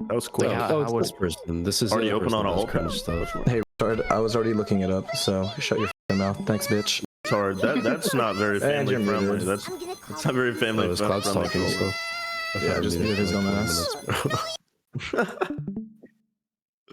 That was quick. Yeah, Oh, how it's would person. This is Already the other open person on that a does cringe open stuff. Hey, retard, I was already looking it up, so shut your mouth. Thanks, bitch. Sorry, that's not very And family you're friendly. muted. That's not very family Oh, is Cloud's friendly. talking still? Yeah, I just muted his dumb ass.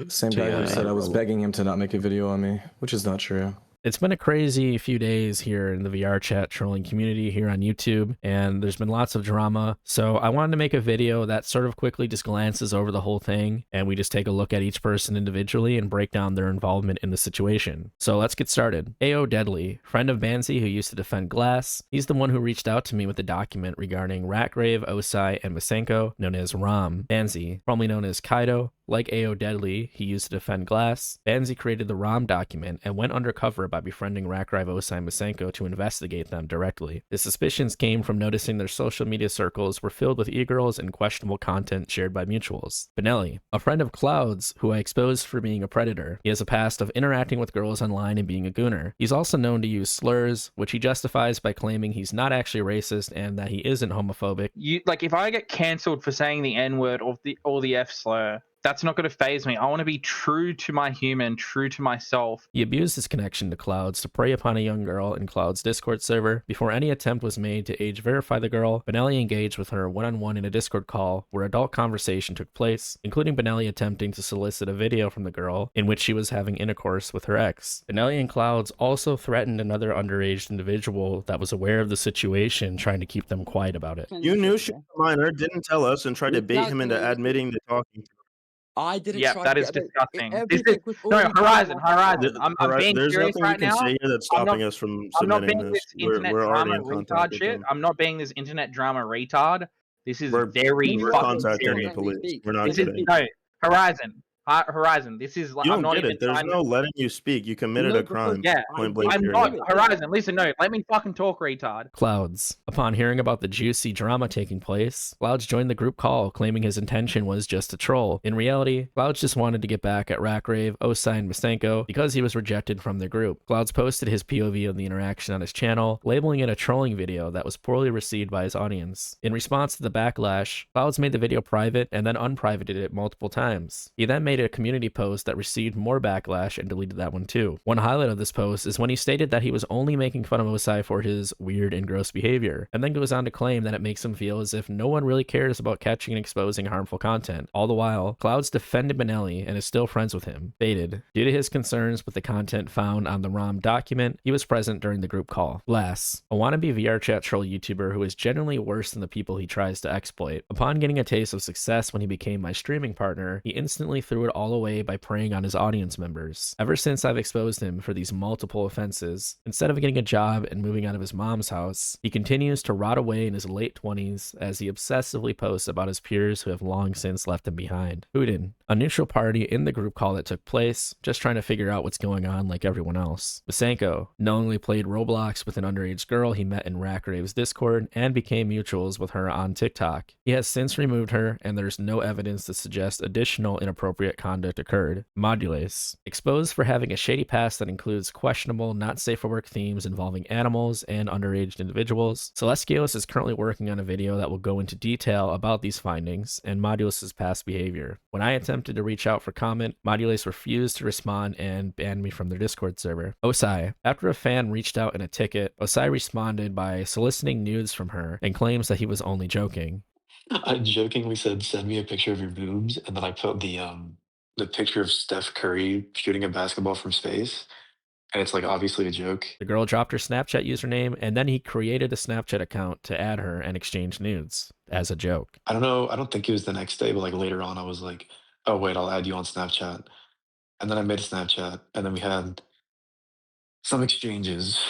Same guy who said I was begging him to not make a video on me, which is not true. It's been a crazy few days here in the VRChat trolling community here on YouTube, and there's been lots of drama. So I wanted to make a video that sort of quickly just glances over the whole thing, and we just take a look at each person individually and break down their involvement in the situation. So let's get started. AO Deadly, friend of Banzi who used to defend Glass. He's the one who reached out to me with a document regarding RatGrave, Osai, and Masenko, known as Ram. Banzi, formerly known as Kaido. Like AO Deadly, he used to defend Glass. Banzi created the ROM document and went undercover by befriending RatGrave, Osai, and Masenko to investigate them directly. His suspicions came from noticing their social media circles were filled with e-girls and questionable content shared by mutuals. Benelli, a friend of Clouds who I exposed for being a predator. He has a past of interacting with girls online and being a gooner. He's also known to use slurs, which he justifies by claiming he's not actually racist and that he isn't homophobic. If I get cancelled for saying the N-word or the F slur, that's not going to phase me. I want to be true to my human, true to myself. He abused his connection to Clouds to prey upon a young girl in Clouds' Discord server. Before any attempt was made to age verify the girl, Benelli engaged with her one-on-one in a Discord call where adult conversation took place, including Benelli attempting to solicit a video from the girl in which she was having intercourse with her ex. Benelli and Clouds also threatened another underage individual that was aware of the situation, trying to keep them quiet about it. You knew she was a minor, didn't tell us, and tried to bait him into admitting to talking to I didn't. Yeah, that is disgusting. This is no Horizon. I'm being There's serious nothing right you can now. say here that's stopping us from I'm not submitting being this. this internet We're already drama in contact retard with shit. them. I'm not being this internet drama retard. This is We're very fucking contacting the serious. police. We're not This is kidding. no Horizon. Horizon. This is like You I'm don't not get even it. There's trying no to... letting you speak. You committed a crime. Yeah, Point blank I'm period. not Horizon. Listen, no, let me fucking talk, retard. Clouds. Upon hearing about the juicy drama taking place, Clouds joined the group call, claiming his intention was just to troll. In reality, Clouds just wanted to get back at RatGrave, Osai, and Masenko because he was rejected from the group. Clouds posted his POV of the interaction on his channel, labeling it a trolling video that was poorly received by his audience. In response to the backlash, Clouds made the video private and then unprivated it multiple times. He then made a community post that received more backlash and deleted that one too. One highlight of this post is when he stated that he was only making fun of Osai for his weird and gross behavior, and then goes on to claim that it makes him feel as if no one really cares about catching and exposing harmful content. All the while, Clouds defended Benelli and is still friends with him. Stated, due to his concerns with the content found on the ROM document, he was present during the group call. Glass, a wannabe VRChat troll YouTuber who is generally worse than the people he tries to exploit. Upon getting a taste of success when he became my streaming partner, he instantly threw it all away by preying on his audience members. Ever since I've exposed him for these multiple offenses, instead of getting a job and moving out of his mom's house, he continues to rot away in his late 20s as he obsessively posts about his peers who have long since left him behind. Hooden, a neutral party in the group call that took place, just trying to figure out what's going on like everyone else. Masenko, knowingly played Roblox with an underage girl he met in RatGrave's Discord and became mutuals with her on TikTok. He has since removed her, and there's no evidence to suggest additional inappropriate conduct occurred. ModuLace, exposed for having a shady past that includes questionable, not safe for work themes involving animals and underage individuals. Sileskios is currently working on a video that will go into detail about these findings and ModuLace's past behavior. When I attempted to reach out for comment, ModuLace refused to respond and banned me from their Discord server. Osai, after a fan reached out in a ticket, Osai responded by soliciting nudes from her and claims that he was only joking. I jokingly said, "Send me a picture of your boobs," and then I put the picture of Steph Curry shooting a basketball from space, and it's like obviously a joke. The girl dropped her Snapchat username, and then he created a Snapchat account to add her and exchange nudes as a joke. I don't know. I don't think it was the next day, but like later on, I was like, "Oh wait, I'll add you on Snapchat," and then I made a Snapchat, and then we had some exchanges.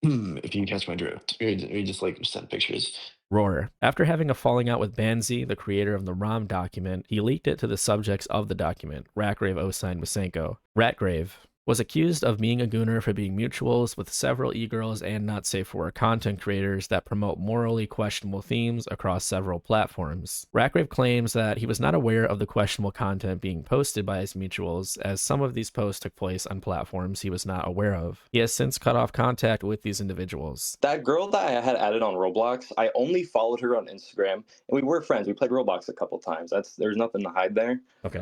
If you catch my drift, we just like sent pictures. Roar. After having a falling out with Banzi, the creator of the ROM document, he leaked it to the subjects of the document, RatGrave, Osai, and Masenko. RatGrave, was accused of being a gooner for being mutuals with several e-girls and not safe for work content creators that promote morally questionable themes across several platforms. RatGrave claims that he was not aware of the questionable content being posted by his mutuals, as some of these posts took place on platforms he was not aware of. He has since cut off contact with these individuals. That girl that I had added on Roblox, I only followed her on Instagram, and we were friends. We played Roblox a couple times. There's nothing to hide there. Okay.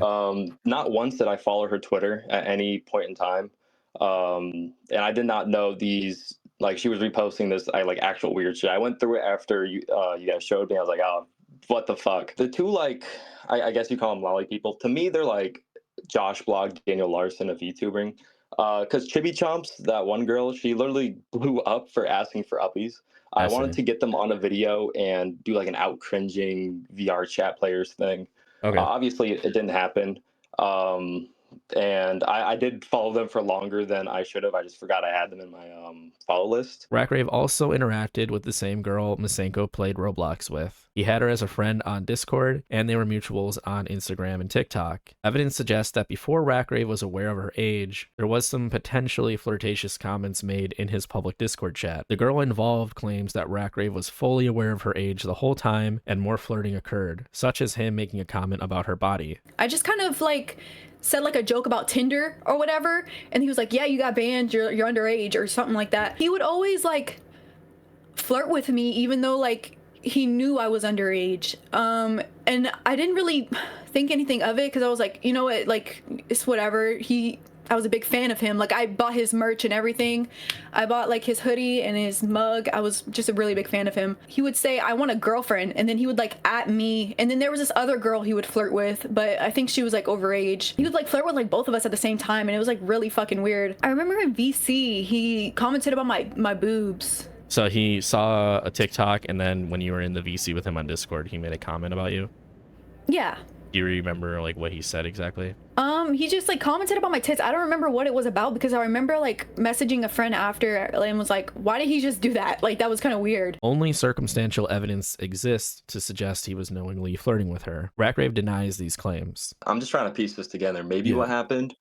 Not once did I follow her Twitter at any point in time, and I did not know these. Like, she was reposting this, like, actual weird shit. I went through it after you guys showed me. I was like, oh, what the fuck? The two, like, I guess you call them lolly people. To me, they're like Josh Blog, Daniel Larson of VTubing. Because Chibi Chomps, that one girl, she literally blew up for asking for uppies. I wanted to get them on a video and do like an out cringing VR chat players thing. Okay. Obviously, it didn't happen. And I did follow them for longer than I should have. I just forgot I had them in my follow list. RatGrave also interacted with the same girl Masenko played Roblox with. He had her as a friend on Discord, and they were mutuals on Instagram and TikTok. Evidence suggests that before RatGrave was aware of her age, there was some potentially flirtatious comments made in his public Discord chat. The girl involved claims that RatGrave was fully aware of her age the whole time, and more flirting occurred, such as him making a comment about her body. I just kind of like said like a joke about Tinder or whatever, and he was like, yeah, you got banned, you're underage or something like that. He would always like flirt with me even though like he knew I was underage, and I didn't really think anything of it because I was like, you know what, like, it's whatever. I was a big fan of him. Like, I bought his merch and everything. I bought like his hoodie and his mug. I was just a really big fan of him. He would say, I want a girlfriend, and then he would like at me, and then there was this other girl he would flirt with, but I think she was like overage. He would like flirt with like both of us at the same time, and it was like really fucking weird. I remember in VC he commented about my boobs. So he saw a TikTok, and then when you were in the VC with him on Discord, he made a comment about you? Yeah. Do you remember like what he said exactly? He just like commented about my tits. I don't remember what it was about because I remember like messaging a friend after and was like, why did he just do that? Like, that was kind of weird. Only circumstantial evidence exists to suggest he was knowingly flirting with her. RatGrave denies these claims. I'm just trying to piece this together. Maybe what happened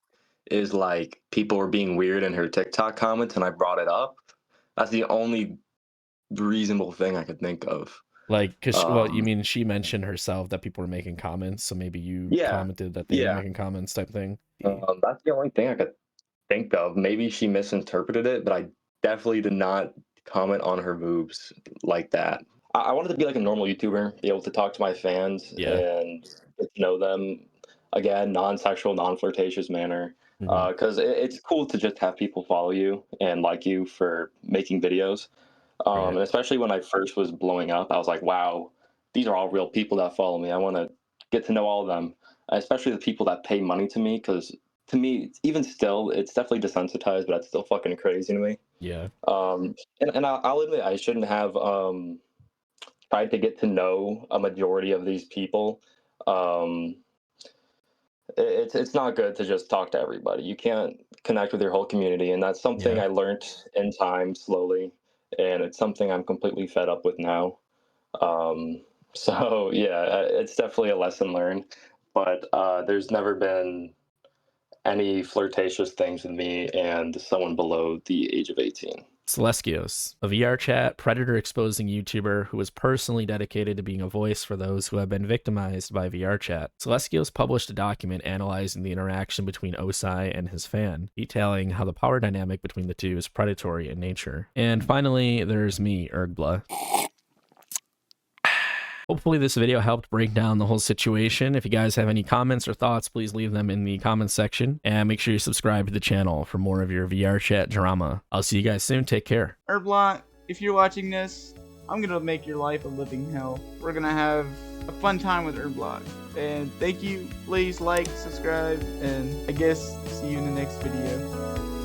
is like people were being weird in her TikTok comments and I brought it up. That's the only reasonable thing I could think of. Like, cause well, you mean she mentioned herself that people were making comments, so maybe you commented that they were making comments type thing? That's the only thing I could think of. Maybe she misinterpreted it, but I definitely did not comment on her boobs like that. I wanted to be like a normal YouTuber, be able to talk to my fans and get to know them again, non-sexual, non-flirtatious manner. Because it's cool to just have people follow you and like you for making videos. And especially when I first was blowing up, I was like, wow, these are all real people that follow me. I want to get to know all of them, especially the people that pay money to me, because to me, even still, it's definitely desensitized, but it's still fucking crazy to me. Yeah. And I'll admit, I shouldn't have tried to get to know a majority of these people. It's not good to just talk to everybody. You can't connect with your whole community, and that's something I learned in time slowly. And it's something I'm completely fed up with now. So yeah, it's definitely a lesson learned, but there's never been any flirtatious things with me and someone below the age of 18. Sileskios, a VRChat predator exposing YouTuber who was personally dedicated to being a voice for those who have been victimized by VRChat. Sileskios published a document analyzing the interaction between Osai and his fan, detailing how the power dynamic between the two is predatory in nature. And finally, there's me, UrghBla. Hopefully this video helped break down the whole situation. If you guys have any comments or thoughts, please leave them in the comments section. And make sure you subscribe to the channel for more of your VRChat drama. I'll see you guys soon. Take care. UrghBla, if you're watching this, I'm going to make your life a living hell. We're going to have a fun time with UrghBla. And thank you. Please like, subscribe, and I guess see you in the next video.